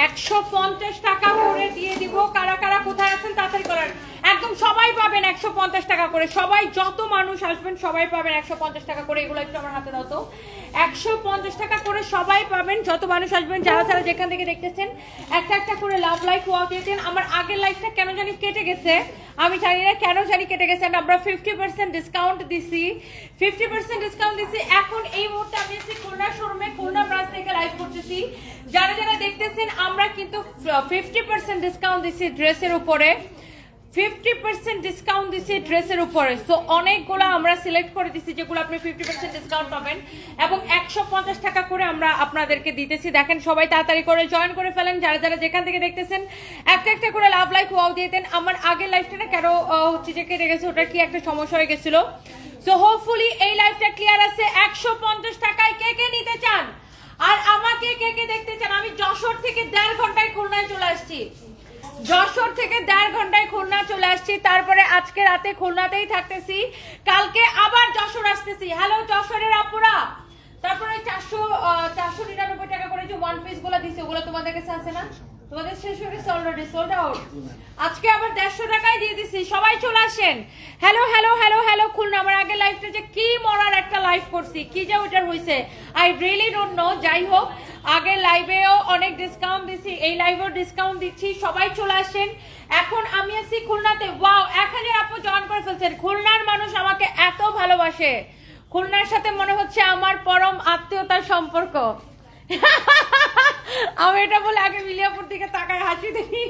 150 টাকা করে দিয়ে দিব। কারা কারা কোথায় আছেন তাড়াতাড়ি করেন, একদম সবাই পাবেন 150 টাকা করে। সবাই যত মানুষ আসবেন সবাই পাবেন 150 টাকা করে। এগুলো একটু আমার হাতে দাও তো। 150 টাকা করে সবাই পাবেন যত মানুষ আসবেন। যারা যারা যেখান থেকে দেখতেছেন একটা একটা করে লাভ লাইক ওয়াও দিয়েছেন। আমার আগের লাইফটা কেন জানি কেটে গেছে, আমি জানি না কেন জানি কেটে গেছে। আমরা 50% ডিসকাউন্ট দিছি, 50% ডিসকাউন্ট দিছি। এখন এই মুহূর্তে আমি আছি খুলনা শোরুমে, খুলনা ব্রাঞ্চ থেকে লাইভ করতেছি। যারা যারা দেখতেছেন আমরা কিন্তু 50% ডিসকাউন্ট দিছি ড্রেসের উপরে, 50% ডিসকাউন্ট দিছি ড্রেসের উপরে। সো অনেকগুলো আমরা সিলেক্ট করে দিছি যেগুলো আপনি 50% ডিসকাউন্ট পাবেন এবং 150 টাকা করে আমরা আপনাদেরকে দিতেছি। দেখেন সবাই তাড়াতাড়ি করে জয়েন করে ফেলেন। যারা যারা যেখান থেকে দেখতেছেন একটা একটা করে লাভ লাইক ওয়াও দিয়ে দেন। আমার আগের লাইফটা না কেন হচ্ছে যে কেটে গেছে, ওটা কি একটা সমস্যা হয়ে গেছিল। সো হোপফুলি এই লাইফটা ক্লিয়ার আছে। 150 টাকায় কে কে নিতে চান আর আমাকে কে কে দেখতে চান? আমি যশোর থেকে 1.5 ঘন্টায় খুলনায় চলে আসছি, যশোর থেকে 1.5 ঘন্টায় খুলনা চলে আসছি। তারপরে আজকে রাতে খুলনাতেই থাকতেছি, কালকে আবার যশোর আসতেছি। হ্যালো যশোরের আপুরা। তারপরে 499 টাকা করে যে ওয়ান পিস গুলো দিছে ওগুলো তোমাদের কাছে আছে না? তোমাদের শেষ হয়ে গেছে অলরেডি, সোল্ড আউট। আজকে আবার 150 টাকায় দিয়ে দিছি, সবাই চলে আসেন। Hello hello hello hello Khulna. আমার আগের লাইফটা যে কি মরার একটা লাইভ করছি, কি যে ওইটার হয়েছে আই রিয়েলি ডোন্ট নো। যাই হোক, আগের লাইভেও অনেক ডিসকাউন্ট দিছি, এই লাইভেও ডিসকাউন্ট দিচ্ছি, সবাই চলে আসেন। এখন আমি আছি খুলনাতে। ওয়াও, 1000 আপু জয়েন করে ফেলছেন। খুলনার মানুষ আমাকে এত ভালোবাসে, খুলনার সাথে মনে হচ্ছে আমার পরম আত্মীয়তার সম্পর্ক। আমি এটা বলে আগে মিলিয়াপুর দিকে তাকায় হাসি দেখি।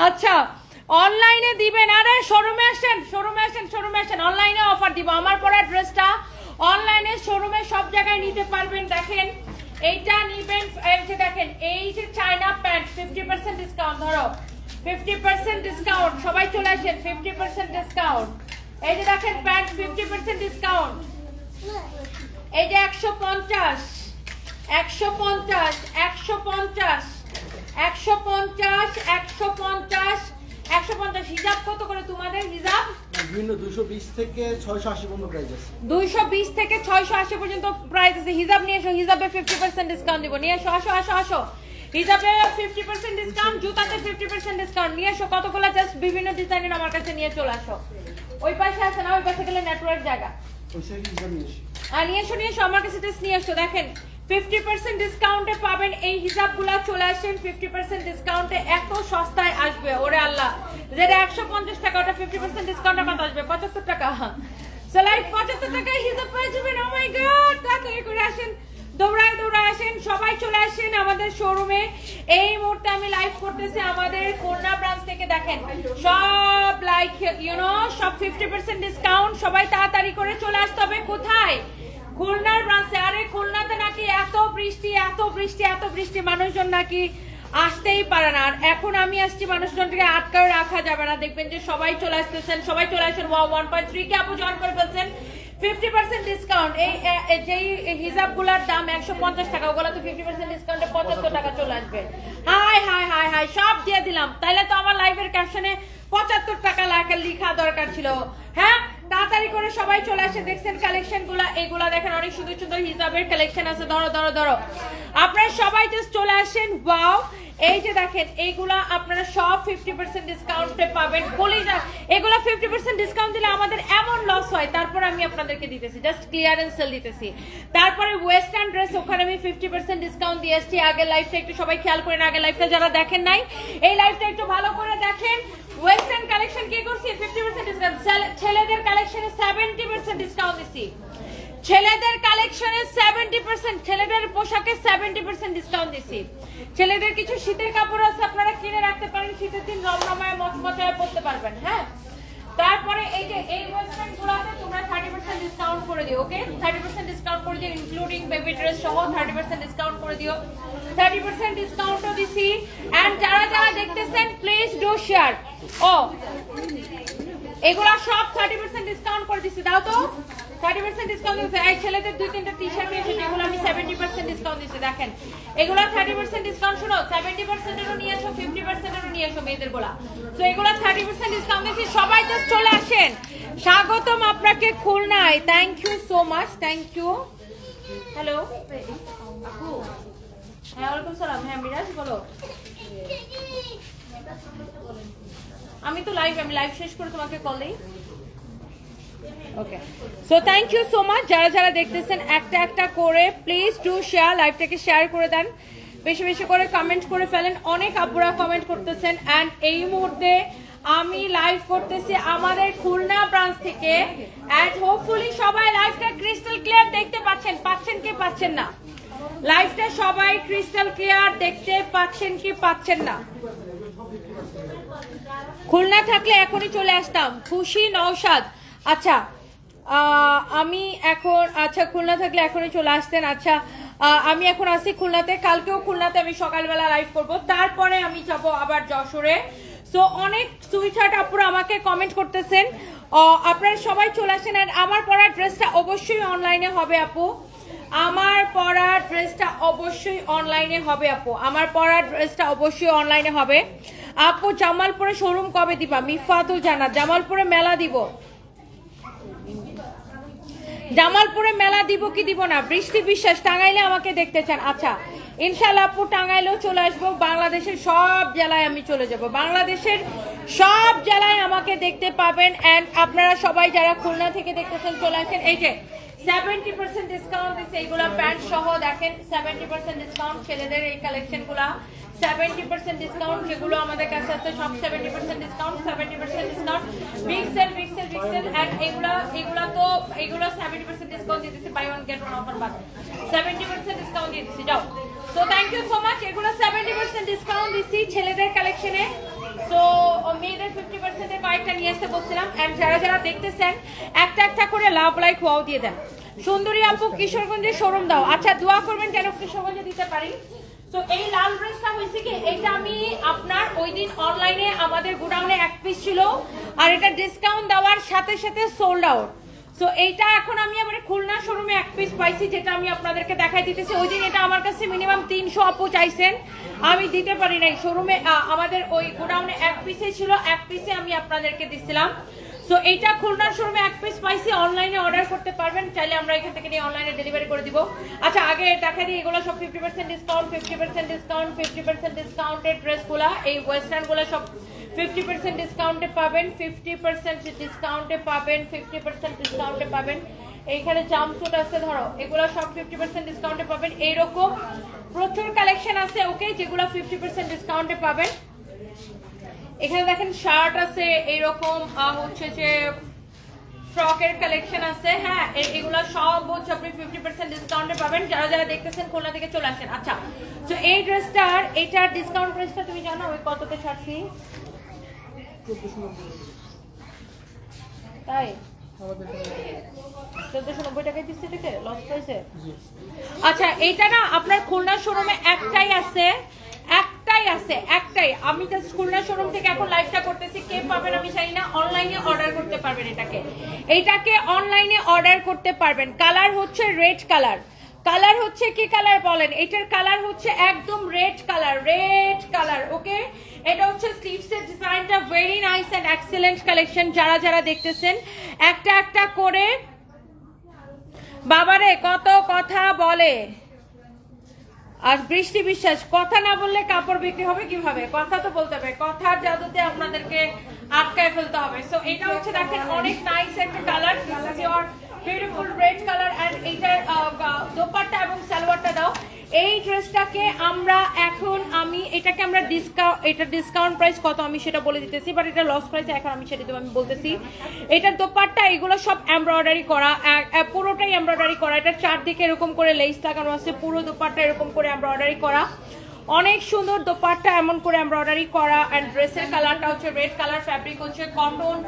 আচ্ছা, অনলাইনে দিবেন? আরে শোরুমে আসেন, শোরুমে আসেন, শোরুমে আসেন। অনলাইনে অফার দিব। আমার পরা ড্রেসটা অনলাইনে শোরুমে সব জায়গায় নিতে পারবেন। দেখেন এইটা নিবেন, এই যে দেখেন এই যে চায়না প্যান্ট 50% ডিসকাউন্ট। ধরো 50% ডিসকাউন্ট, সবাই চলে আসেন। 50% ডিসকাউন্ট। এই যে দেখেন প্যান্ট 50% ডিসকাউন্ট। এই যে 150, 150, 150, 150, 150, 150। হিজাব কত করে তোমাদের? হিজাব বিভিন্ন 220 থেকে 680 পর্যন্ত প্রাইস আছে। 220 থেকে 680 পর্যন্ত প্রাইস আছে। হিজাব নিয়ে এসো, হিজাবে 50% ডিসকাউন্ট দিব। নিয়ে এসো, আসো আসো আসো। হিজাবে 50% ডিসকাউন্ট, জুতাতে 50% ডিসকাউন্ট। নিয়ে এসো কতগুলো, জাস্ট বিভিন্ন ডিজাইনের আমার কাছে নিয়ে চলে আসো। ওই পাশে আছে না, ওই পাশে গেলে নেটওয়ার্ক জায়গা। ওই সাইডে হিসাব নিয়ে এসো। আর নিয়ে এসো, নিয়ে এসো আমার কাছে জাস্ট নিয়ে এসো। দেখেন 50% ডিসকাউন্টে পাবেন এই হিজাবগুলো। চলে আসেন 50% ডিসকাউন্টে, এত সস্তায় আসবে। ওরে আল্লাহ, যেটা 150 টাকা ওটা 50% ডিসকাউন্টে কত আসবে? 75 টাকা। সো লাইক 75 টাকায় হিজাব পেয়ে যাবেন। ও মাই গড, তাড়াতাড়ি করে আসেন, দৌড়ায় দৌড়ায় আসেন, সবাই চলে আসেন আমাদের শোরুমে। এই মুহূর্তে আমি লাইভ করতেছি আমাদের খুলনা ব্রাঞ্চ থেকে। দেখেন সব লাইক সব 50% ডিসকাউন্ট। সবাই তাড়াতাড়ি করে চলে আসতে হবে। কোথায়? খুলনার ব্রাঞ্চে। আরে খুলনাতে নাকি এত বৃষ্টি, এত বৃষ্টি, এত বৃষ্টি, মানুষজন নাকি আসতেই পারে না। আর এখন আমি আসছি, মানুষজনকে আটকায় রাখা যাবে না। দেখবেন যে সবাই চলে আসতেছেন, সবাই চলে আসেন। 1.3 কে আপু জয়েন করে ফেলছেন। 50% ডিসকাউন্ট। এই যেই হিজাবগুলোর দাম 150 টাকা, ওগুলো তো 50% ডিসকাউন্টে 75 টাকা চলে আসবে। হাই হাই হাই হাই, সব দিয়ে দিলাম। তাইলে তো আমার লাইভের ক্যাপশনে 75 টাকা লেখা দরকার ছিল। হ্যাঁ, তাড়াতাড়ি করে সবাই চলে আসে। দেখছেন কালেকশন গুলা, এগুলা দেখেন অনেক সুন্দর সুন্দর হিজাবের কালেকশন আছে। ধরো ধরো ধরো, আপনারা সবাই জাস্ট চলে আসেন। ওয়াও, এই যে দেখেন এইগুলা আপনারা সব 50% ডিসকাউন্টে পাবেন। কলিজা, এগুলা 50% ডিসকাউন্ট দিলে আমাদের এমন লস হয়, তারপর আমি আপনাদেরকে দিতেছি, জাস্ট ক্লিয়ারেন্স সেল দিতেছি। তারপরে ওয়েস্টার্ন ড্রেস, ওখানে আমি 50% ডিসকাউন্ট দিয়ে আসছি। আগের লাইফটা একটু সবাই খেয়াল করেন, আগের লাইফটা যারা দেখেন নাই এই লাইফটা একটু ভালো করে দেখেন। ওয়েস্টার্ন কালেকশন কি করছি? 50% ডিসকাউন্ট। ছেলেদের কালেকশনে 70% ডিসকাউন্ট দিছি। ছেলেদের কালেকশনে 70%, ছেলেদের পোশাকে 70% ডিসকাউন্ট দিছি। ছেলেদের কিছু শীতের কাপড় আছে, আপনারা কিনে রাখতে পারেন, শীতের দিন রমরমায় মচমচায় পরতে পারবেন। হ্যাঁ, তারপরে এই যে এই ওয়েস্টার্ন গুলোতে তোমরা 30% ডিসকাউন্ট করে দিও। ওকে, 30% ডিসকাউন্ট করে দিও, ইনক্লুডিং বেবি ড্রেস সহ 30% ডিসকাউন্ট করে দিও। 30% ডিসকাউন্টও দিছি। এন্ড যারা যারা দেখতেছেন প্লিজ ডু শেয়ার। ও, এগুলা সব 30% ডিসকাউন্ট করে দিছি। দাও তো 30% ডিসকাউন্ট দিয়েছে। এই ছেলেদের 2-3টা টি-শার্ট নিয়েছে যেগুলো আমি 70% ডিসকাউন্ট দিচ্ছি। দেখেন এগুলা 30% ডিসকাউন্ট। শুনো, 70% এরও নিয়ে আসো, 50% এরও নিয়ে আসো মেয়েদের গুলা। তো এগুলা 30% ডিসকাউন্ট দিচ্ছি। সবাই জাস্ট চলে আসেন। স্বাগতম আপনাকে খুলনায়। Thank you so much, thank you. Hello, হ্যাঁ ওয়ালাইকুম সালাম। হ্যাঁ মিরাজ বলো। আমি তো লাইভ, আমি লাইভ শেষ করে তোমাকে কল দেই। Okay, so thank you so much. যারা যারা দেখতেছেন একটা একটা করে প্লিজ ডু শেয়ার, লাইভটাকে শেয়ার করে দেন, বেশি বেশি করে কমেন্ট করে ফেলেন। অনেক আপুরা কমেন্ট করতেছেন। অ্যান্ড এই মুহূর্তে আমি লাইভ করতেছি আমাদের খুলনা ব্রাঞ্চ থেকে। অ্যান্ড হোপফুলি সবাই লাইভটা ক্রিস্টাল ক্লিয়ার দেখতে পাচ্ছেন। পাচ্ছেন কি পাচ্ছেন না? লাইভটা সবাই ক্রিস্টাল ক্লিয়ার দেখতে পাচ্ছেন কি পাচ্ছেন না? খুলনা থাকলে এখনই চলে আসতাম। খুশি নওশাদ, আচ্ছা আমি এখন, আচ্ছা খুলনা থাকলে এখনই চলে আসতেন। আচ্ছা আমি এখন আসি খুলনাতে, কালকেও খুলনাতে আমি সকালবেলা লাইভ করব, তারপরে আমি যাব আবার যশোরে। সো অনেক সুইটহার্ট আপুরা আমাকে কমেন্ট করতেছেন, আপনারা সবাই চলে আসেন। আর আমার পরা ড্রেসটা অবশ্যই অনলাইনে হবে আপু, আমার পরা ড্রেসটা অবশ্যই অনলাইনে হবে আপু, আমার পরা ড্রেসটা অবশ্যই অনলাইনে হবে আপু। জামালপুরে শোরুম কবে দিবা? মিফাতুল জান্নাত, জামালপুরে মেলা দিব, জামালপুরে মেলা দিব কি দিব না? বৃষ্টি বিশ্বাস, টাঙ্গাইলে আমাকে দেখতে চান? আচ্ছা ইনশাআল্লাহ আপু টাঙ্গাইলেও চলে আসবো, বাংলাদেশের সব জেলায় আমি চলে যাব, বাংলাদেশের সব জেলায় আমাকে দেখতে পাবেন। এন্ড আপনারা সবাই যারা খুলনা থেকে দেখতেছেন চলে আসেন। এই যে 70% ডিসকাউন্ট দিচ্ছে, এইগুলা প্যান্ট সহ দেখেন 70% ডিসকাউন্ট, ছেলেদের এই কালেকশন গুলা 70% ডিসকাউন্ট, যেগুলো আমাদের কাছে আছে সব 70% discount, 70% discount, big sale big sale big sale. And এগুলা তো এগুলো 70% ডিসকাউন্ট দিয়ে দিচ্ছে, buy one get one offer বাদ 70% ডিসকাউন্ট দিয়ে দিচ্ছি। যাও, so thank you so much. এগুলো 70% ডিসকাউন্ট দিচ্ছি ছেলেদের কালেকশনে। সো মেয়েদের 50% এর কয়েকটা নিয়ে আসতে বলছিলাম। এন্ড যারা যারা দেখতেছেন একটা একটা করে লাভ লাইক ওয়াও দিয়ে দেন। সুন্দরী আপু কিশোরগঞ্জের শোরুম দাও। আচ্ছা দোয়া করবেন যেন কিশোরগঞ্জে দিতে পারি। সো এই লাল ড্রেসটা হয়েছে কি, এটা আমি আপনার ওই দিন অনলাইনে আমাদের গোডাউনে এক পিস ছিল, আর এটা ডিসকাউন্ট দেওয়ার সাথে সাথে সোল্ড আউট। সো এইটা এখন আমি আমার খুলনা শোরুমে এক পিস পাইছি, যেটা আমি আপনাদেরকে দেখাই দিতেছি। ওই দিন এটা আমার কাছে মিনিমাম 300 আপু চাইছেন, আমি দিতে পারি নাই। শোরুমে আমাদের ওই গোডাউনে এক পিসে ছিল, এক পিসে আমি আপনাদেরকে দিছিলাম। সো এইটা খুলনার শোরুমে এক পিস পাইছি, অনলাইনে অর্ডার করতে পারবেন, চাইলে আমরা এখান থেকে নিয়ে অনলাইনে ডেলিভারি করে দিব। আচ্ছা আগে দেখা দিই, এগুলো সব 50% ডিসকাউন্ট, 50% ডিসকাউন্ট, 50% ডিসকাউন্টের ড্রেসগুলা, এই ওয়েস্টার্নগুলো সব 50% ডিসকাউন্টে পাবেন, 50% ডিসকাউন্টে পাবেন, 50% ডিসকাউন্টে পাবেন। এইখানে জাম্পস্যুট আছে ধরো, এগুলো সব 50% ডিসকাউন্টে পাবেন। এইরকম প্রচুর কালেকশন আছে ওকে, যেগুলো 50% ডিসকাউন্টে পাবেন। এখানে দেখেন শার্ট আছে, এইরকম হচ্ছে যে ফ্রকের কালেকশন আছে। হ্যাঁ এগুলো সব হচ্ছে আপনি 50% ডিসকাউন্টে পাবেন। যারা যারা দেখতেছেন খুলনা থেকে চলে আসেন। আচ্ছা তো এই ড্রেসটার, এটার ডিসকাউন্ট প্রাইসটা তুমি জানো ওই কততে ছাড়ছি? তাই 1490 টাকায় দিচ্ছে, এটাকে লস প্রাইসে। আচ্ছা এইটা না আপনার খুলনা শোরুমে একটাই আছে, একটাই আছে, একটাই। আমি জাস্ট খুলনা শোরুম থেকে এখন লাইভটা করতেছি, কে পাবেন আমি জানি না। অনলাইনে অর্ডার করতে পারবেন এইটাকে অনলাইনে অর্ডার করতে পারবেন। কালার হচ্ছে রেড কালার, কালার হচ্ছে কি কালার বলেন? এটার কালার হচ্ছে একদম red colour, red colour okay. এটা হচ্ছে স্লিভসের ডিজাইনটা very nice and excellent collection. যারা যারা দেখতেছেন একটা একটা করে, বাবারে কত কথা বলে। আর বৃষ্টি বিশ্বাস, কথা না বললে কাপড় বিক্রি হবে কিভাবে? কথা তো বলতে হবে, কথার জাদুতে আপনাদেরকে আটকায় ফেলতে হবে। সো এটা হচ্ছে দেখেন অনেক নাইস একটা colour, this is your beautiful red colour. And এইটার দোপাট্টা এবং সালোয়ারটা দাও। এই ড্রেসটাকে আমরা এখন এটাকে আমরা এটা ডিসকাউন্ট প্রাইস কত আমি সেটা বলে দিতেছি, বাট এটা লস প্রাইস এখন আমি সেটা আমি বলতেছি। এটার দোপাট্টা এগুলো সব এমব্রয়ডারি করা, পুরোটাই এমব্রয়ডারি করা। এটা চারদিকে এরকম করে লেস লাগানো আছে, পুরো দোপাট্টা এরকম করে এমব্রয়ডারি করা, অনেক সুন্দর দোপাট্টা এমন করে এমব্রয়ডারি করা। এন্ড ড্রেসের কালারটা হচ্ছে রেড কালার, ফ্যাব্রিক হচ্ছে কটন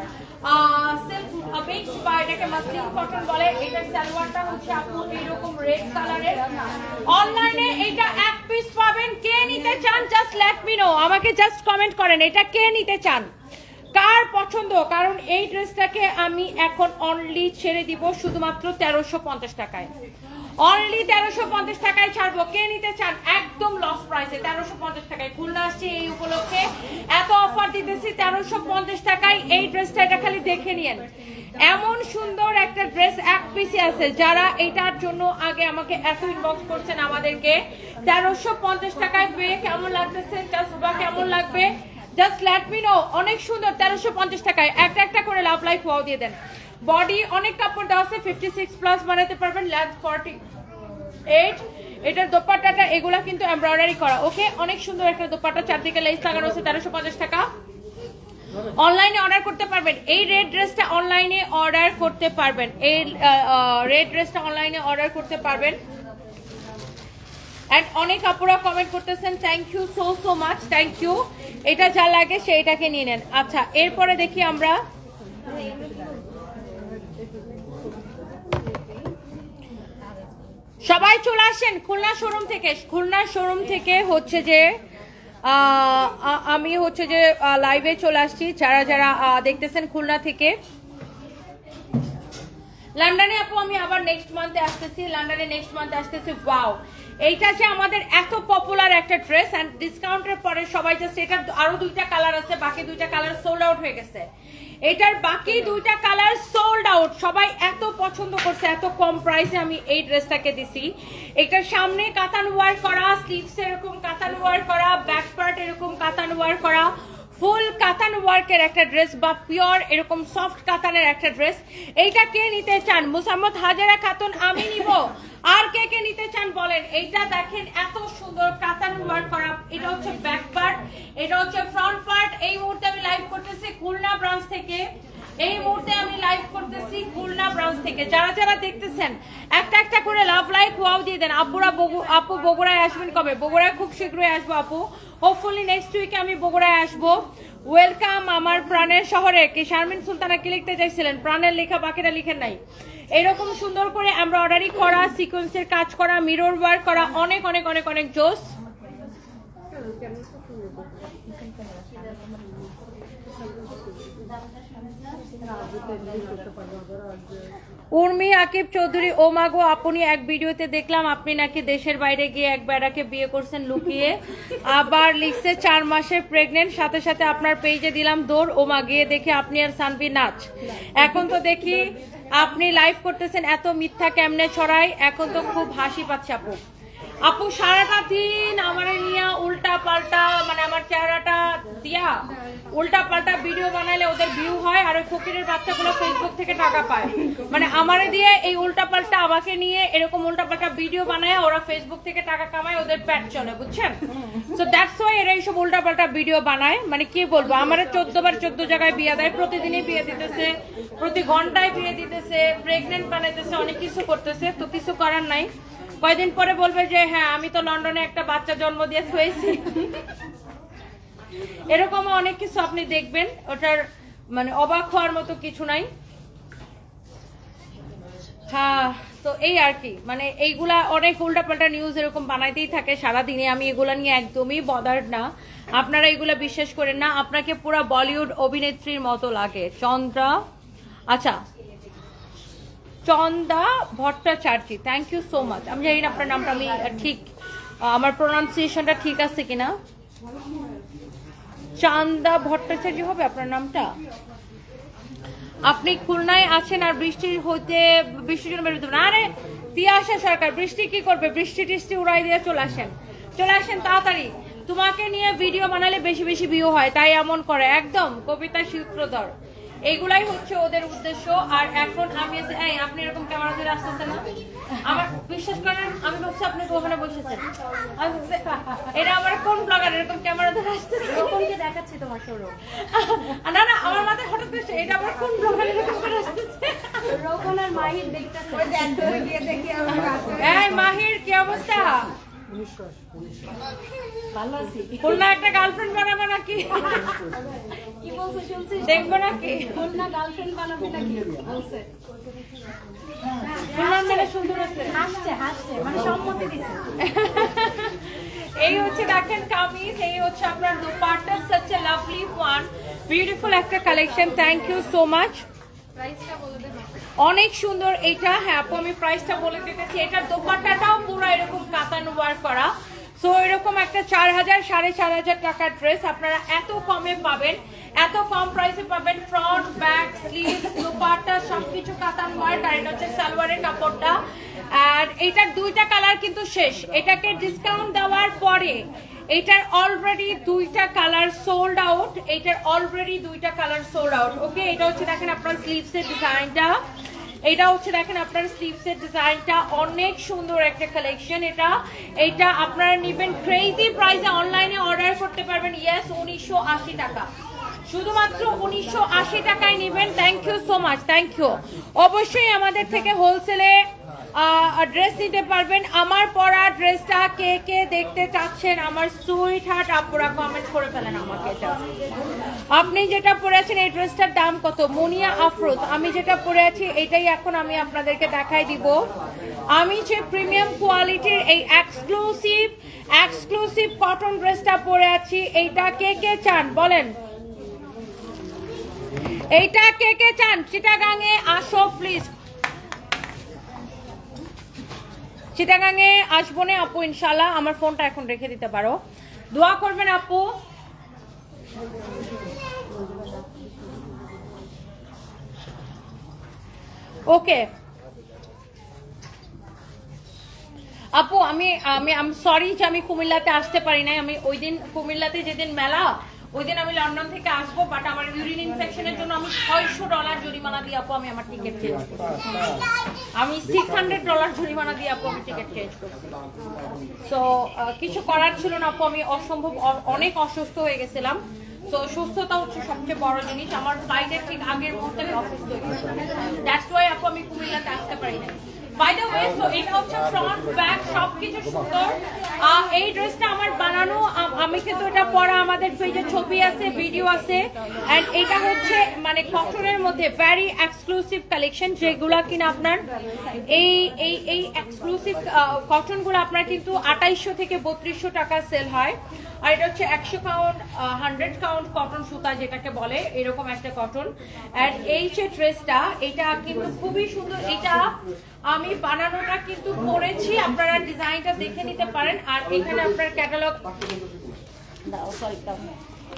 সিল্ক মিক্স বা এটাকে মাসলিন কটন বলে। এটার সালোয়ারটা হচ্ছে আপু এরকম রেড কালারের। অনলাইনে এটা এক পিস পাবেন, কে নিতে চান জাস্ট লেট মি নো, আমাকে জাস্ট কমেন্ট করেন এটা কে নিতে চান, কার পছন্দ। কারণ এই ড্রেসটাকে আমি এখন অনলি ছেড়ে দিব শুধুমাত্র 1350 টাকায়, অনলি 1350 টাকায় ছাড়বো। কে নিতে চান একদম লস প্রাইসে 1350 টাকায় খুলনা আসছে এই উপলক্ষে এত অফার দিতেছি 1350 টাকায় এই ড্রেসটা। এটা খালি দেখে নিয়েন, এমন সুন্দর একটা ড্রেস এক পিসে আছে। যারা এটার জন্য আগে আমাকে এত ইনবক্স করছেন আমাদেরকে 1350 টাকায় পেয়ে কেমন লাগতেছে, জাস্ট বা কেমন লাগবে জাস্ট লেট মি নো। অনেক সুন্দর 1350 টাকায় একটা একটা করে লাভ লাইফ ওয়াও দিয়ে দেন। বডি অনেক কাপড় দেওয়া আছে, 56 প্লাস বানাতে পারবেন, লেন্থ 48। এটার দোপাট্টাটা এগুলা কিন্তু এমব্রয়ডারি করা। ওকে, অনেক সুন্দর একটা দোপাট্টা, চারদিকে লেস লাগানো আছে, 1350 টাকা। অনলাইনে অর্ডার করতে পারবেন এই রেড ড্রেসটা, অনলাইনে অর্ডার করতে পারবেন এই রেড ড্রেসটা অনলাইনে অর্ডার করতে পারবেন। এন্ড অনেক আপুরা কমেন্ট করতেছেন, thank you so much, thank you. এটা যা লাগে সেইটাকে নিয়ে নেন। আচ্ছা, এরপরে দেখি আমরা সবাই চলে আসেন খুলনা শোরুম থেকে। খুলনা শোরুম থেকে হচ্ছে যে আমি হচ্ছে যে লাইভে চলে আসছি। যারা যারা দেখতেছেন খুলনা থেকে, লন্ডনে আপু আমি আবার নেক্সট মান্থে আসতেছি, লন্ডনে নেক্সট মান্থে আসতেছি। ওয়াও, এইটা যে আমাদের এত পপুলার একটা ড্রেস এন্ড ডিসকাউন্টের পরে সবাই জাস্ট, এটার আরো 2টা কালার আছে, বাকি 2টা কালার সোল্ড আউট হয়ে গেছে। এটার বাকি 2টা কালার সোল্ড আউট, সবাই এত পছন্দ করছে, এত কম প্রাইসে আমি এই ড্রেসটাকে দিছি। এটার সামনে কাতান ওয়ার করা, স্লিভস এরকম কাতান ওয়ার করা, ব্যাক পার্ট এরকম কাতান ওয়ার করা, ফুল কাতান ওয়ার্কের একটা ড্রেস বা পিওর এরকম সফট কাতানের একটা ড্রেস। এইটা কে নিতে চান? মুসাম্মদ হাজারা খাতুন, আমি নিব। আর কে কে নিতে চান বলেন। এইটা দেখেন এত সুন্দর কাতান ওয়ার্ক করা, এটা হচ্ছে ব্যাক পার্ট, এটা হচ্ছে ফ্রন্ট পার্ট। এই মুহূর্তে আমি লাইভ করতেছি খুলনা ব্রাঞ্চ থেকে, এই মুহূর্তে আমি লাইভ করতেছি খুলনা ব্রাঞ্চ থেকে। যারা যারা দেখতেছেন একটা একটা করে লাভ লাইক ওয়াও দিয়ে দেন। আপু বগুড়ায় আসবেন কবে? বগুড়ায় খুব শীঘ্রই আসবো আপু, হোপফুলি নেক্সট উইকে আমি বগুড়ায় আসবো। ওয়েলকাম আমার প্রাণের শহরে। কি শারমিন সুলতানা কি লিখতে চাইছিলেন? প্রাণের লেখা, বাকিটা লিখেন নাই। এরকম সুন্দর করে এমব্রয়ডারি করা, সিকোয়েন্সের কাজ করা, মিরর ওয়ার্ক করা, অনেক অনেক অনেক অনেক জোস। উর্মি আকিব চৌধুরী, ও মাগো আপনি এক ভিডিওতে দেখলাম আপনি নাকি দেশের বাইরে গিয়ে এক বেড়াকে বিয়ে করছেন লুকিয়ে, আবার লিখছে 4 মাসের প্রেগনেন্ট, সাথে সাথে আপনার পেজে দিলাম দৌড়। ও মা, গিয়ে দেখি আপনি আর সানভি নাচ। এখন তো দেখি আপনি লাইভ করতেছেন, এত মিথ্যা কেমনে ছড়ায়? এখন তো খুব হাসি পাচ্ছে আপু। আপু সারাটা দিন আমার নিয়ে উল্টা পাল্টা, মানে আমার চেহারাটা দিয়া উল্টা পাল্টা ভিডিও বানাইলে ওদের ভিউ হয়, আর ওই ফকিরের বাচ্চাগুলো ফেসবুক থেকে টাকা পায়। মানে আমারে দিয়ে এই উল্টা পাল্টা, আমাকে নিয়ে এরকম উল্টা পাল্টা ভিডিও বানায় ওরা ফেসবুক থেকে টাকা কামায়, ওদের প্যাট চলে, বুঝছেন? সো দ্যাটস ওয়াই এরা এইসব উল্টা পাল্টা ভিডিও বানায়। মানে কি বলবো, আমার 14 বার 14 জায়গায় বিয়ে দেয়, প্রতিদিনই বিয়ে দিতেছে, প্রতি ঘন্টায় বিয়ে দিতেছে, প্রেগনেন্ট বানাইতেছে, অনেক কিছু করতেছে। তো কিছু করার নাই, কয়দিন পরে বলবে যে হ্যাঁ আমি তো লন্ডনে একটা বাচ্চা জন্ম দিয়ে হয়েছি। এরকম অনেক কিছু আপনি দেখবেন, ওটার মানে অবাক হওয়ার মতো কিছু নাই। হ্যাঁ, তো এই আর কি, মানে এইগুলা অনেক উল্টাপাল্টা নিউজ এরকম বানাইতেই থাকে সারাদিনে। আমি এগুলা নিয়ে একদমই বদার্ড না, আপনারা এগুলা বিশ্বাস করেন না। আপনাকে পুরো বলিউড অভিনেত্রীর মতো লাগে। চন্দ্রা, আচ্ছা Chanda Bhattacharya, thank you so much. আমি জানি না আপনার নামটা আমি ঠিক, আমার প্রোনাউন্সিয়েশনটা ঠিক আছে কিনা। চান্দা ভট্টাচার্য হবে আপনার নামটা। আপনি খুলনায় আছেন আর বৃষ্টির জন্য বেরোতে না। আরে তিয়াশা সরকার, বৃষ্টি কি করবে? বৃষ্টি টিষ্টি উড়াই দিয়ে চলে আসেন তাড়াতাড়ি। তোমাকে নিয়ে ভিডিও বানালে বেশি বেশি ভিউ হয়, তাই এমন করে। একদম কবিতা সূত্রধর, এইগুলাই হচ্ছে ওদের উদ্দেশ্য। আর এখন আমি আপনি এরকম ক্যামেরা ধরে আসতেছেন না, আমার বিশ্বাস করেন আমি ভাবছি আপনি ওখানে বসেছেন। এটা আমার কোন ব্লগার এরকম ক্যামেরা ধরে আসতেছে? কোনকে দেখাচ্ছি তোমার শোরুম? না না, আমার মাথায় হঠাৎ করে এটা আমার কোন ব্লগার এরকম করে আসতেছে? রোকন আর মাহির দেখতেছে। এই মাহির কি অবস্থা? ভালো আছি। খুলনা একটা গার্লফ্রেন্ড বানাবে নাকি? কি বলছো শুনছিস? দেখবো নাকি? খুলনা গার্লফ্রেন্ড বানাবে নাকি বলছে। খুলনার মেয়ে সুন্দর আছে, হাসছে মানে সম্মতি দিছে। এই হচ্ছে দেখেন কামিজ, এই হচ্ছে আপনার dupatta, such a lovely one, beautiful একটা কালেকশন। Thank you so much. প্রাইসটা বলে দেন। অনেক সুন্দর এটা। হ্যাঁ আপু আমি প্রাইসটা বলে দিতেছি, এটার দোপাট্টাটাও পুরো এরকম কাতান ওয়ার্ক করা। সো এরকম একটা 4000 4500 টাকার ড্রেস আপনারা এত কমে পাবেন, এত কম প্রাইসে পাবেন। ফ্রন্ট ব্যাক স্লিভ দোপাট্টা সবকিছু কাতান ওয়ার্ক। আর এটা হচ্ছে সালোয়ারের কাপড়টা। আর এটার দুইটা কালার কিন্তু শেষ, এটাকে ডিসকাউন্ট দেওয়ার পরে এটার অলরেডি দুইটা কালার সোল্ড আউট, এটার অলরেডি দুইটা কালার সোল্ড আউট। ওকে, এটা হচ্ছে দেখেন আপনার স্লিভসের ডিজাইনটা, এটা হচ্ছে দেখেন আপনার স্লিভসের ডিজাইনটা, অনেক সুন্দর একটা কালেকশন। এটা আপনারা নেবেন ক্রেজি প্রাইসে, অনলাইনে অর্ডার করতে পারবেন। ইয়েস 1980 টাকা, শুধুমাত্র 1980 টাকায় নেবেন। Thank you so much, thank you. অবশ্যই আমাদের থেকে হোলসেলে ড্রেস নিতে পারবেন। আমার পরা ড্রেসটা কে কে দেখতে চাচ্ছেন আমার সুইট হার্ট আপুরা কমেন্ট করে ফেলেন আমাকে। এটা আপনি যেটা পরে আছেন এই ড্রেসটার দাম কত? মুনিয়া আফরোজ, আমি যেটা পরে আছি এটাই এখন আমি আপনাদেরকে দেখাই দিব। আমি যে প্রিমিয়াম কোয়ালিটির এই এক্সক্লুসিভ কটন ড্রেসটা পরে আছি, এইটা কে কে চান বলেন? এইটা কে কে চান? চিটাগাঙে আসো প্লিজ, চিটাগাঙে আসবো না আপু ইনশাল্লাহ। আমার ফোনটা এখন রেখে দিতে পারো, দোয়া করবেন আপু। ওকে আপু আমি সরি যে আমি কুমিল্লাতে আসতে পারি নাই। আমি ওই দিন কুমিল্লাতে যেদিন মেলা ওই দিন আমি লন্ডন থেকে আসবো, বাট আমার ইউরিন ইনফেকশনের জন্য আমি $600 জরিমানা দিয়ে আপু আমি আমার টিকিট চেঞ্জ করছি। আমি $600 জরিমানা দিয়ে আপু আমি টিকিট চেঞ্জ করছি। সো কিছু করার ছিল না আপু, আমি অনেক অসুস্থ হয়ে গেছিলাম। তো সুস্থতা হচ্ছে সবচেয়ে বড় জিনিস। আমার ফ্লাইটের ঠিক আগের মুহূর্তে আমি অসুস্থ হয়ে গেছিলাম, দ্যাটস ওয়াই আপু আমি কুমিল্লাতে আসতে পারি না। বাই দ্য ওয়ে, সো এটা হচ্ছে ফ্রন্ট ব্যাক সবকিছু সুন্দর। এই ড্রেসটা আমার বানানো, আমি কিন্তু এটা পরা, আমাদের পেজে ছবি আছে, ভিডিও আছে। এন্ড এটা হচ্ছে মানে কটনের মধ্যে ভেরি এক্সক্লুসিভ কালেকশন, যেগুলা কিনা আপনার এই এক্সক্লুসিভ কটনগুলো আপনার কিন্তু 2800 থেকে 3200 টাকা সেল হয়। আর এটা হচ্ছে 100 কাউন্ট কটন সুতা যেটাকে বলে, এরকম একটা কটন। আর এই যে ড্রেসটা এটা কিন্তু খুবই সুন্দর, এটা আমি বানানোটা কিন্তু করেছি, আপনারা ডিজাইনটা দেখে নিতে পারেন। আর এখানে আপনার ক্যাটালগ,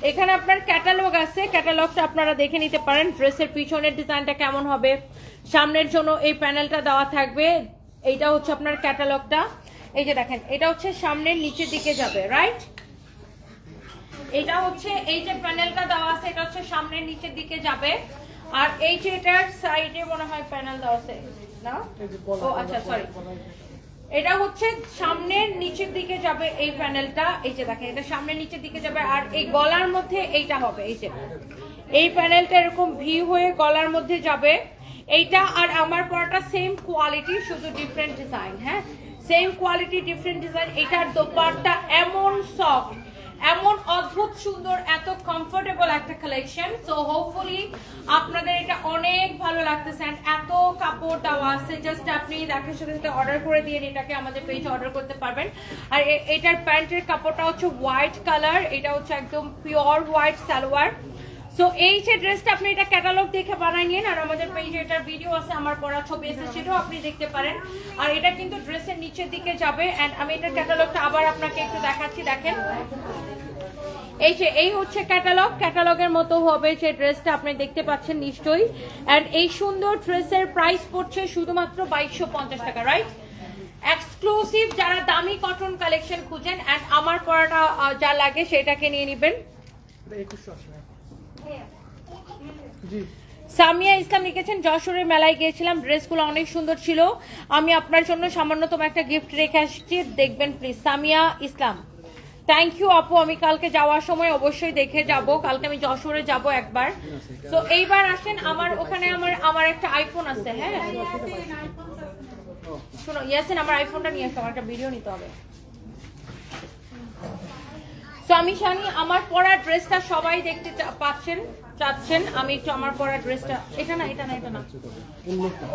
এখানে আপনার ক্যাটালগ আছে, ক্যাটালগটা আপনারা দেখে নিতে পারেন। ড্রেসের পিছনের ডিজাইনটা কেমন হবে, সামনের জন্য এই প্যানেলটা দেওয়া থাকবে। এইটা হচ্ছে আপনার ক্যাটালগটা, এই যে দেখেন এটা হচ্ছে সামনের নিচের দিকে যাবে, রাইট? এটা হচ্ছে এই যে প্যানেলটা দেওয়া আছে এটা হচ্ছে সামনের নিচের দিকে যাবে। আর এই যে এটার সাইডে মনে হয় প্যানেল দেওয়া আছে না? ও আচ্ছা সরি, এটা হচ্ছে সামনের নিচের দিকে যাবে এই প্যানেলটা। এই যে দেখেন এটা সামনের নিচের দিকে যাবে। আর এই গলার মধ্যে এইটা হবে, এই যে এই প্যানেলটা এরকম ভি হয়ে গলার মধ্যে যাবে এইটা। আর আমার পরাটা সেম কোয়ালিটি, শুধু ডিফারেন্ট ডিজাইন। হ্যাঁ, সেম কোয়ালিটি ডিফারেন্ট ডিজাইন। এটার দোপাট্টা এমন সফট, এমন অদ্ভুত সুন্দর, এত কমফোর্টেবল একটা কালেকশন। সো হোপফুলি আপনাদের এটা অনেক ভালো লাগতেছে। এন্ড এত কাপড় দেওয়া আছে, জাস্ট আপনি দেখার সাথে সাথে অর্ডার করে দিয়ে এটাকে আমাদের পেজে অর্ডার করতে পারবেন। আর এটার প্যান্টের কাপড়টা হচ্ছে হোয়াইট কালার, এটা হচ্ছে একদম পিওর হোয়াইট সালোয়ার। সো এই যে ড্রেসটা আপনি এটা ক্যাটালগ দেখে বানাই নিন। আর আমাদের পেজে এটার ভিডিও আছে, আমার পরা ছবি আছে, সেটাও আপনি দেখতে পারেন। আর এটা কিন্তু ড্রেসের নিচের দিকে যাবে। এন্ড আমি এটার ক্যাটালগটা আবার আপনাকে একটু দেখাচ্ছি, দেখেন এই যে এই হচ্ছে ক্যাটালগ, ক্যাটালগের মতো হবে যে ড্রেসটা আপনি দেখতে পাচ্ছেন নিশ্চয়ই। এন্ড এই সুন্দর ড্রেসের প্রাইস পড়ছে শুধুমাত্র 2250 টাকা, রাইট? এক্সক্লুসিভ যারা দামি কটন কালেকশন খুঁজেন এন্ড আমার পরাটা যা লাগে সেটাকে নিয়ে নেবেন। সামিয়া ইসলাম লিখেছেন, যশোরের মেলায় গিয়েছিলাম, ড্রেসগুলো অনেক সুন্দর ছিল, আমি আপনার জন্য সামান্যতম একটা গিফট রেখে আসছি, দেখবেন please. Samia Islam, thank you আপু। আমি কালকে যাওয়ার সময় অবশ্যই দেখে যাব, কালকে আমি যশোরে যাব একবার। তো এইবার আসেন আমার ওখানে, আমার একটা আইফোন আছে। হ্যাঁ শোনো ইয়াসিন, আমার আইফোনটা নিয়ে আসো, আমার একটা ভিডিও নিতে হবে। তো আমি জানি আমার পরা ড্রেসটা সবাই দেখতে চাচ্ছেন। আমি একটু আমার পরা ড্রেসটা, এটা না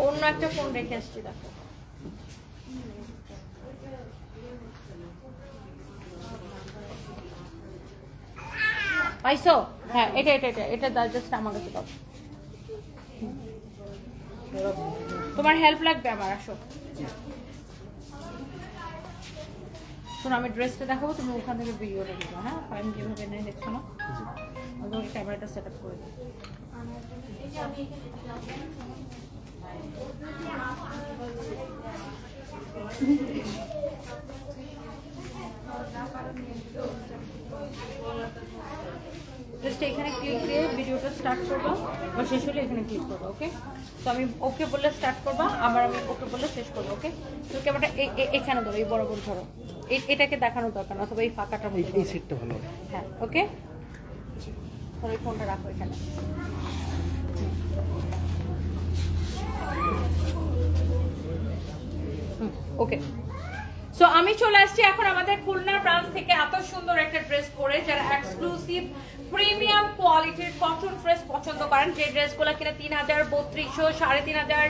অন্য একটা ফোন রেখে আসছি, দেখো পাইছো? হ্যাঁ এটা জাস্ট আমার কাছে দাও। তোমার হেল্প লাগবে আমার, আসো। শোনো, আমি ড্রেসটা দেখাবো, তুমি ওখান থেকে ভিডিওটা দিবা। হ্যাঁ, আমি যেভাবে নেই দেখছো না, তোমাকে ক্যামেরাটা সেট আপ করে দিই। জাস্ট এখানে ক্লিক দিয়ে ভিডিওটা স্টার্ট করবো, বা শেষ হলে এখানে ক্লিক করবো। ওকে, তো আমি ওকে বললে স্টার্ট করবা, আবার আমি ওকে বললে শেষ করবো। ওকে, তো ক্যামেরাটা এখানে ধরো, এই বরাবর ধরো, এটাকে দেখানোর দরকার না, অথবা এই ফাঁকাটা এই সেটটা ভালো। হ্যাঁ, ওকে, ধরো এই ফোনটা রাখো এখানে। ওকে, সো আমি চলে আসছি এখন আমাদের খুলনা ব্রাঞ্চ থেকে এত সুন্দর একটা ড্রেস পরে, যারা এক্সক্লুসিভ প্রিমিয়াম কোয়ালিটির কটন ড্রেস পছন্দ করেন, যে ড্রেসগুলো কিনা 3000, 3200, 3500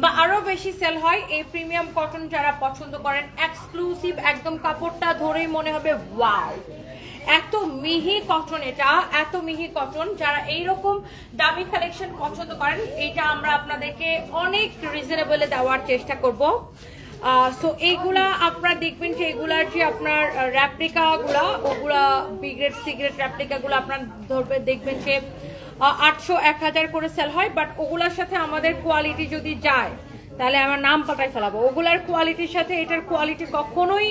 বা আরো বেশি সেল হয়, এই প্রিমিয়াম কটন যারা পছন্দ করেন, এক্সক্লুসিভ একদম, কাপড়টা ধরেই মনে হবে ওয়াও, এত মিহি কটন, এটা এত মিহি কটন। যারা এইরকম দামি কালেকশন পছন্দ করেন, এটা আমরা আপনাদেরকে অনেক রিজনেবলে দেওয়ার চেষ্টা করব। সো এইগুলা আপনারা দেখবেন যে এগুলার যে আপনার র্যাপ্লিকাগুলা, ওগুলা বিগ্রেড সিগ্রেড র্যাপ্লিকাগুলো আপনার ধরবে, দেখবেন যে 800, 1000 করে সেল হয়, বাট ওগুলার সাথে আমাদের কোয়ালিটি যদি যায় তাহলে আমার নাম পাল্টাই ফেলাবো। ওগুলার কোয়ালিটির সাথে এটার কোয়ালিটি কখনোই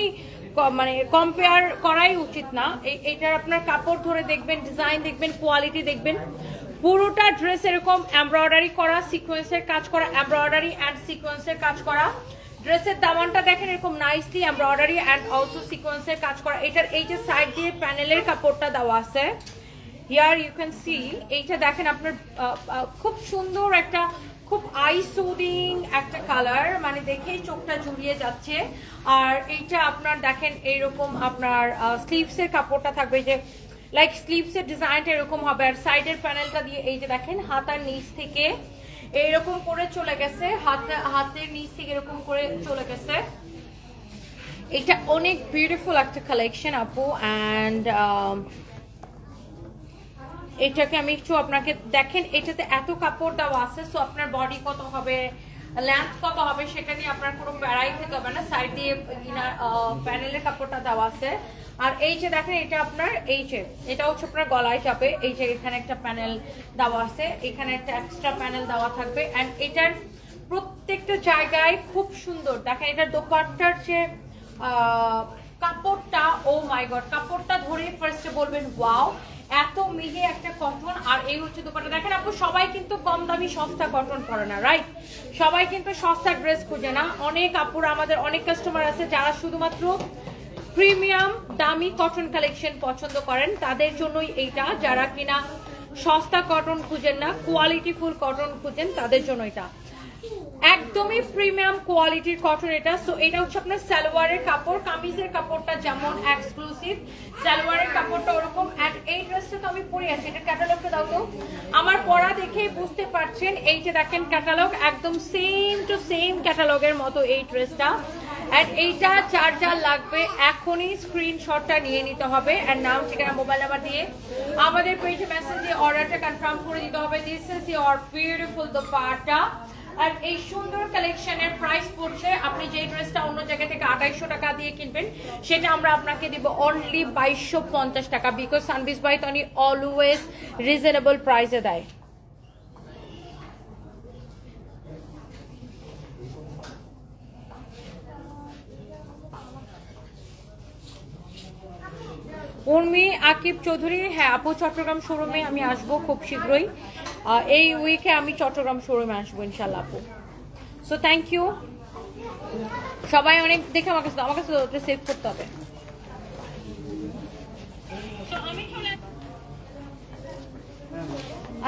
মানে কম্পেয়ার করাই উচিত না। এইটার আপনার কাপড় ধরে দেখবেন, ডিজাইন দেখবেন, কোয়ালিটি দেখবেন, পুরোটা ড্রেস এরকম এমব্রয়ডারি করা, সিকোয়েন্সের কাজ করা, এমব্রয়ডারি অ্যান্ড সিকোয়েন্সের কাজ করা। ড্রেসের দামানটা দেখেন এরকম নাইসলি এমব্রয়ডারি অ্যান্ড অলসো সিকোয়েন্সের কাজ করা। এটার এই যে সাইড দিয়ে প্যানেলের কাপড়টা দেওয়া আছে, হিয়ার ইউ ক্যান সি, এইটা দেখেন আপনার খুব সুন্দর একটা, খুব আই সুদিং একটা কালার, মানে দেখেই চোখটা জুড়িয়ে যাচ্ছে। আর এইটা আপনার দেখেন এইরকম আপনার স্লিভসের কাপড়টা থাকবে, যে লাইক স্লিভসের ডিজাইনটা এরকম হবে, আর সাইডের প্যানেলটা দিয়ে এই যে দেখেন হাতার নিচ থেকে এইরকম করে চলে গেছে, হাতের নিচ থেকে এরকম করে চলে গেছে। এটা অনেক বিউটিফুল একটা কালেকশন আপু। অ্যান্ড এটাকে আমি একটু আপনাকে দেখেন, এটাতে এত কাপড় দেওয়া আছে, সো আপনার বডি কত হবে, লেন্থ কত হবে, সেটা নিয়ে আপনার কোনো প্যারাই খেতে হবে না। সাইড দিয়ে প্যানেলের কাপড়টা দেওয়া আছে। আর এই যে দেখেন, এটা আপনার এই যে এটা হচ্ছে আপনার গলায় চাপে, এই যে এখানে একটা প্যানেল দেওয়া আছে, এখানে একটা এক্সট্রা প্যানেল দেওয়া থাকবে। অ্যান্ড এটার প্রত্যেকটা জায়গায় খুব সুন্দর দেখেন, এটার দোপাট্টার যে কাপড়টা, ও মাই গড, কাপড়টা ধরে ফার্স্টে বলবেন ওয়াও, এত মিহি একটা কটন। আর এই হচ্ছে দোপাট্টা দেখেন আপু, সবাই কিন্তু কম দামি সস্তা কটন পরে না, রাইট? সবাই কিন্তু সস্তা ড্রেস খুঁজে না। অনেক আপুরা, আমাদের অনেক কাস্টমার আছে যারা শুধুমাত্র প্রিমিয়াম দামি কটন কালেকশন পছন্দ করেন, তাদের জন্যই এইটা। যারা কিনা সস্তা কটন খুঁজেন না, কোয়ালিটি ফুল কটন খুঁজেন, তাদের জন্য এটা একদমই প্রিমিয়াম কোয়ালিটির কটন এটা। সো এটা হচ্ছে আপনার সালোয়ারের কাপড়, কামিজের কাপড়টা যেমন এক্সক্লুসিভ, সালোয়ারের কাপড়টা ওরকম। এন্ড এই ড্রেসটা তো আমি পরে আছি, এটা ক্যাটালগটা দাও তো। আমার পরা দেখেই বুঝতে পারছেন, এই যে দেখেন ক্যাটালগ, একদম সেম টু সেম ক্যাটালগের মতো এই ড্রেসটা। এন্ড এইটা যার যার লাগবে এখনই স্ক্রিনশটটা নিয়ে নিতে হবে, এন্ড নাম, ঠিকানা, মোবাইল নাম্বার দিয়ে আমাদের পেজে মেসেজ দিয়ে অর্ডারটা কনফার্ম করে দিতে হবে। This is your beautiful dupatta. আর এই সুন্দর কালেকশনের প্রাইস পড়ছে, আপনি যে ড্রেসটা অন্য জায়গা থেকে 2800 টাকা দিয়ে কিনবেন, সেটা আমরা আপনাকে দিব অনলি 2250 টাকা, because সানবিজ by Toni always reasonable প্রাইসে দেয়। উর্মি আকিব চৌধুরী, হ্যাঁ আপু, চট্টগ্রাম শোরুমে আমি আসবো খুব শীঘ্রই। এই উইকে আমি চট্টগ্রাম শোরুমে আসবো ইনশাল্লাহ আপু। সো থ্যাংক ইউ সবাই, অনেক দেখে আমার কাছে সেভ করতে হবে।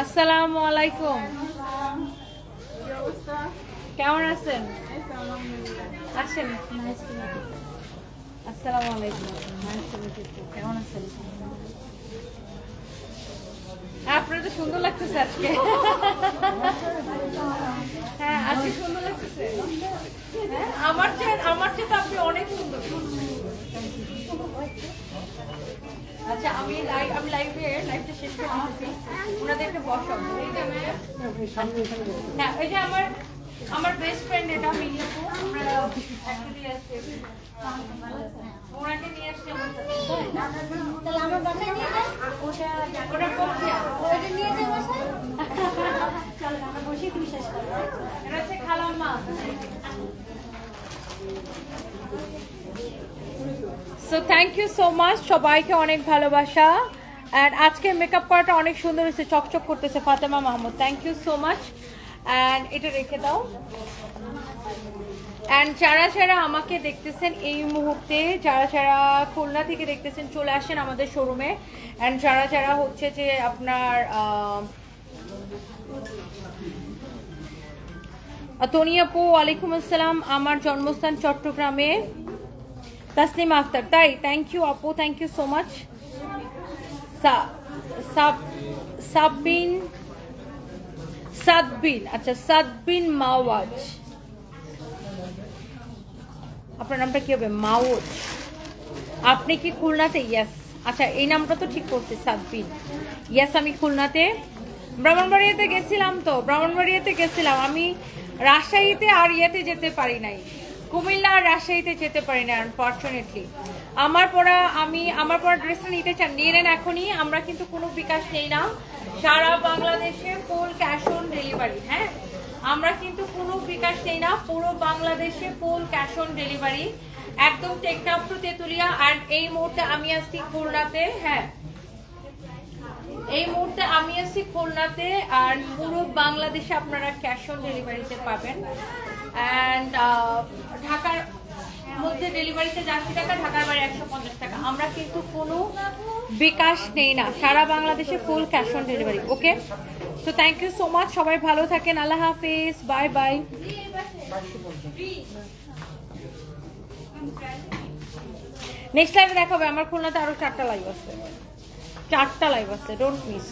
আসসালামু আলাইকুম, কেমন আছেন? আসেন। আসসালামু আলাইকুম, কেমন আছেন? আপনার তো সুন্দর লাগতেছে আজকে। হ্যাঁ আজকে সুন্দর লাগতেছে। হ্যাঁ, আমার চেয়ে তো আপনি অনেক সুন্দর। আচ্ছা, আমি লাইভটা শেষ করে দিচ্ছি, ওনাদেরকে বসাবো। হ্যাঁ, এই যে আমার আমার বেস্ট ফ্রেন্ড এটা মিলিয়াপু, আমরা অ্যাকচুয়ালি আসছে ওনাকে নিয়ে আসছে আমার সাথে। তাহলে আমার বাসায় নিয়ে যান। ওটা কোথায়? ওইটা নিয়ে যাই বাসায়। চলো আমরা বসে তুমি শেষ করো। এটা হচ্ছে খালাম্মা। So thank you so much, সবাইকে অনেক ভালোবাসা। অ্যান্ড আজকে মেকআপ করাটা অনেক সুন্দর হয়েছে, চকচক করতেছে Fatema Mahmud, thank you so much. And এটা রেখে দাও। অ্যান্ড যারা যারা আমাকে দেখতেছেন এই মুহূর্তে, যারা যারা খুলনা থেকে দেখতেছেন চলে আসেন আমাদের শোরুমে। অ্যান্ড যারা যারা হচ্ছে যে আপনার তনিয়াপু ওয়ালাইকুম আসসালাম, আমার জন্মস্থান চট্টগ্রামে। তাসলিমা আক্তার, তাই থ্যাংক ইউ আপু, thank you so much. Sadbin, আচ্ছা সাদবিন মাওয়াজ, আপনার নামটা কি হবে? মাওয়াজ। আপনি কি খুলনাতে? ইয়েস। আচ্ছা এই নামটা তো ঠিক করছে, সাদবিন। ইয়েস আমি খুলনাতে, ব্রাহ্মণবাড়িয়াতে গেছিলাম তো, ব্রাহ্মণবাড়িয়াতে গেছিলাম আমি। রাজশাহীতে আর ইয়েতে যেতে পারি নাই, কুমিল্লা আর রাজশাহীতে যেতে পারি না আনফরচুনেটলি। আমার পরা ড্রেসটা নিতে চান নিয়ে নেন এখনই, আমরা কিন্তু কোনো বিকাশ নেই না, সারা বাংলাদেশে ফুল ক্যাশ অন ডেলিভারি। হ্যাঁ আমরা কিন্তু কোনো বিকাশ নেই না, পুরো বাংলাদেশে ফুল ক্যাশ অন ডেলিভারি, একদম টেকনাফ টু তেতুলিয়া। আর এই মুহূর্তে আমি আসছি খুলনাতে। হ্যাঁ এই মুহূর্তে আমি আসছি খুলনাতে, আর পুরো বাংলাদেশে আপনারা ক্যাশ অন ডেলিভারিতে পাবেন। অ্যান্ড ঢাকার মধ্যে ডেলিভারিতে 80 টাকা, ঢাকার বাইরে 150 টাকা। আমরা কিন্তু কোনো বিকাশ নেই না, সারা বাংলাদেশে ফুল ক্যাশ অন ডেলিভারি। ওকে, তো থ্যাংক ইউ সো মাচ, সবাই ভালো থাকেন, আল্লাহ হাফিজ, বাই বাই। নেক্সট লাইভে দেখা হবে। আমার খুলনাতে আরো 4টা লাইভ আছে, 4টা লাইভ আছে, ডোন্ট মিস।